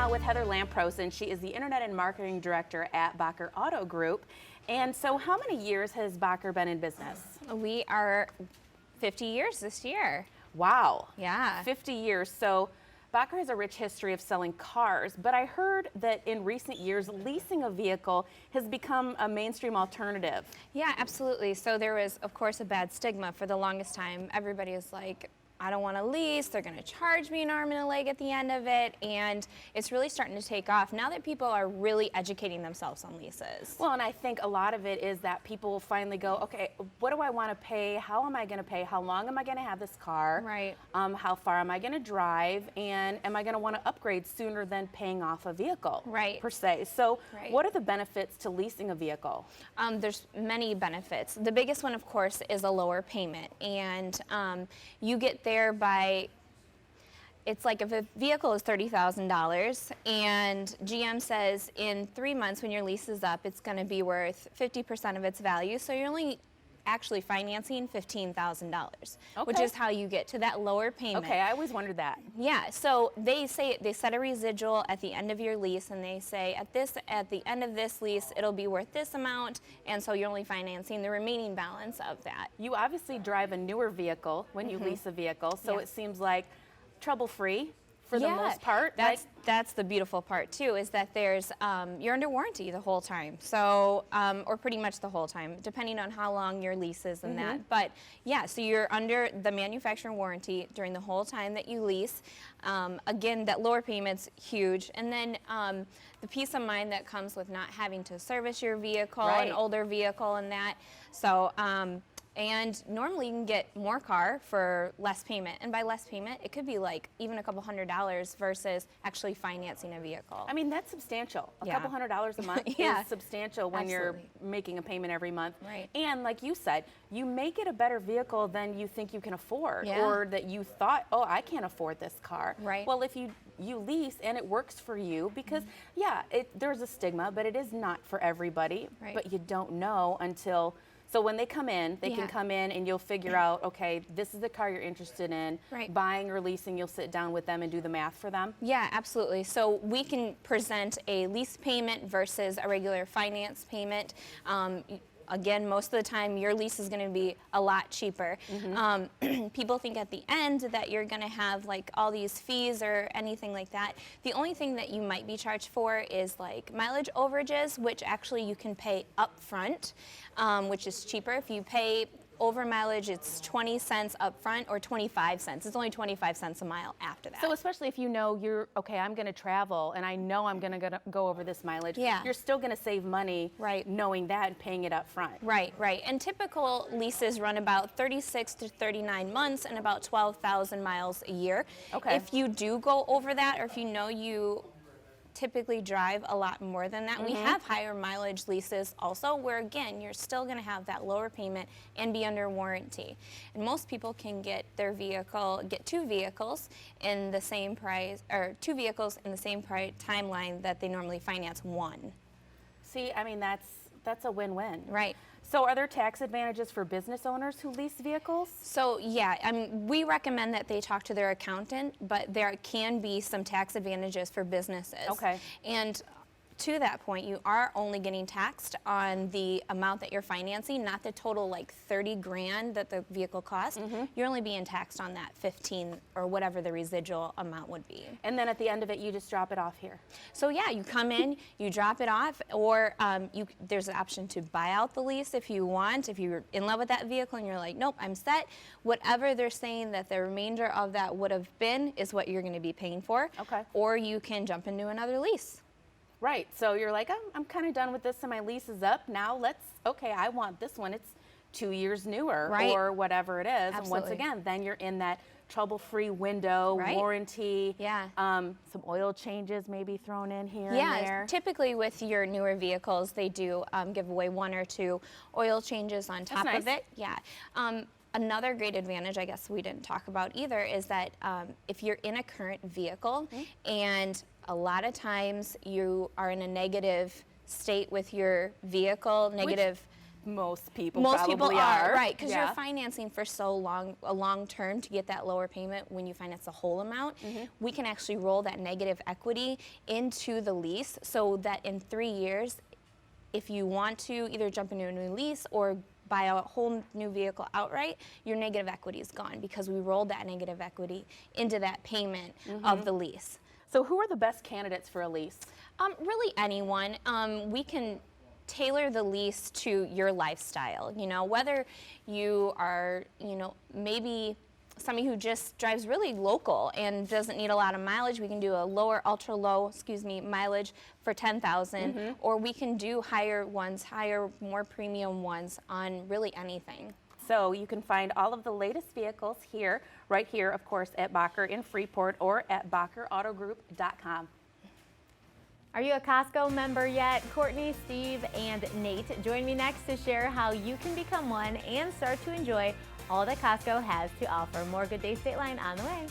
now with Heather Lamprosen. She is the Internet and Marketing Director at Bacher Auto Group. And so how many years has Bacher been in business? We are 50 years this year. Wow. Yeah. 50 years. So Bacher has a rich history of selling cars, but I heard that in recent years, leasing a vehicle has become a mainstream alternative. Yeah, absolutely. So there was, of course, a bad stigma for the longest time. Everybody is like, I don't want to lease, they're going to charge me an arm and a leg at the end of it, and it's really starting to take off now that people are really educating themselves on leases. Well, and I think a lot of it is that people will finally go, okay, what do I want to pay? How am I going to pay? How long am I going to have this car? Right. How far am I going to drive? And am I going to want to upgrade sooner than paying off a vehicle? Right. Per se. So Right. what are the benefits to leasing a vehicle? There's many benefits. The biggest one, of course, is a lower payment, and you get there by, it's like if a vehicle is $30,000 and GM says in 3 months when your lease is up, it's going to be worth 50% of its value, so you're only actually financing $15,000, which is how you get to that lower payment. Okay, I always wondered that. Yeah, so they set a residual at the end of your lease, and they say at the end of this lease it'll be worth this amount, and so you're only financing the remaining balance of that. You obviously drive a newer vehicle when you lease a vehicle, so it seems like trouble-free for the most part. That's the beautiful part too, is that there's you're under warranty the whole time, so or pretty much the whole time, depending on how long your lease is and that. But yeah, so you're under the manufacturer warranty during the whole time that you lease. Again, that lower payment's huge, and then the peace of mind that comes with not having to service your vehicle, an older vehicle, and that. So. And normally you can get more car for less payment, and by less payment it could be like even a couple $100s versus actually financing a vehicle. I mean, that's substantial. A couple $100s a month is substantial when you're making a payment every month. Right. And like you said, you make it a better vehicle than you think you can afford, or that you thought, oh, I can't afford this car. Right. Well, if you lease and it works for you, because there's a stigma, but it is not for everybody. Right. But you don't know until. So when they come in, they can come in and you'll figure out, okay, this is the car you're interested in. Right. Buying or leasing, you'll sit down with them and do the math for them. Yeah, absolutely. So we can present a lease payment versus a regular finance payment. Again, most of the time your lease is going to be a lot cheaper. People think at the end that you're going to have like all these fees or anything like that. The only thing that you might be charged for is like mileage overages, which actually you can pay up front, which is cheaper. If you pay over mileage, it's 20 cents up front or 25 cents. It's only 25 cents a mile after that. So especially if you know you're, okay, I'm going to travel and I know I'm going to go over this mileage, you're still going to save money knowing that and paying it up front. Right, right. And typical leases run about 36 to 39 months and about 12,000 miles a year. Okay. If you do go over that, or if you know you typically drive a lot more than that. We have higher mileage leases also, where again you're still going to have that lower payment and be under warranty. And most people can get their vehicle, get two vehicles in the same price, or two vehicles in the same timeline that they normally finance one. See, I mean, that's a win-win. Right. So are there tax advantages for business owners who lease vehicles? So yeah, we recommend that they talk to their accountant, but there can be some tax advantages for businesses. Okay. And to that point, you are only getting taxed on the amount that you're financing, not the total like 30 grand that the vehicle cost. You're only being taxed on that 15 or whatever the residual amount would be. And then at the end of it, you just drop it off here. So yeah, you come in, you drop it off, or there's an option to buy out the lease if you want. If you're in love with that vehicle and you're like, nope, I'm set. Whatever they're saying that the remainder of that would have been is what you're going to be paying for. Okay. Or you can jump into another lease. Right, so you're like, I'm kind of done with this and my lease is up. Now okay, I want this one. It's 2 years newer or whatever it is. Absolutely. And once again, then you're in that trouble-free window, warranty, some oil changes maybe thrown in here and there. Typically with your newer vehicles, they do give away 1 or 2 oil changes on top of it. Yeah. Another great advantage, I guess we didn't talk about either, is that if you're in a current vehicle and a lot of times you are in a negative state with your vehicle, most people Most people probably are, right, because Yeah. you're financing for so long, a long term to get that lower payment when you finance the whole amount. We can actually roll that negative equity into the lease so that in 3 years, if you want to either jump into a new lease or buy a whole new vehicle outright, your negative equity is gone because we rolled that negative equity into that payment of the lease. So who are the best candidates for a lease? Really anyone. We can tailor the lease to your lifestyle. You know, whether you are, you know, maybe somebody who just drives really local and doesn't need a lot of mileage, we can do a lower, ultra low, mileage for 10,000, or we can do higher ones, more premium ones on really anything. So you can find all of the latest vehicles here, right here, of course, at Bacher in Freeport or at BacherAutogroup.com. Are you a Costco member yet? Courtney, Steve, and Nate join me next to share how you can become one and start to enjoy all that Costco has to offer. More Good Day State Line on the way.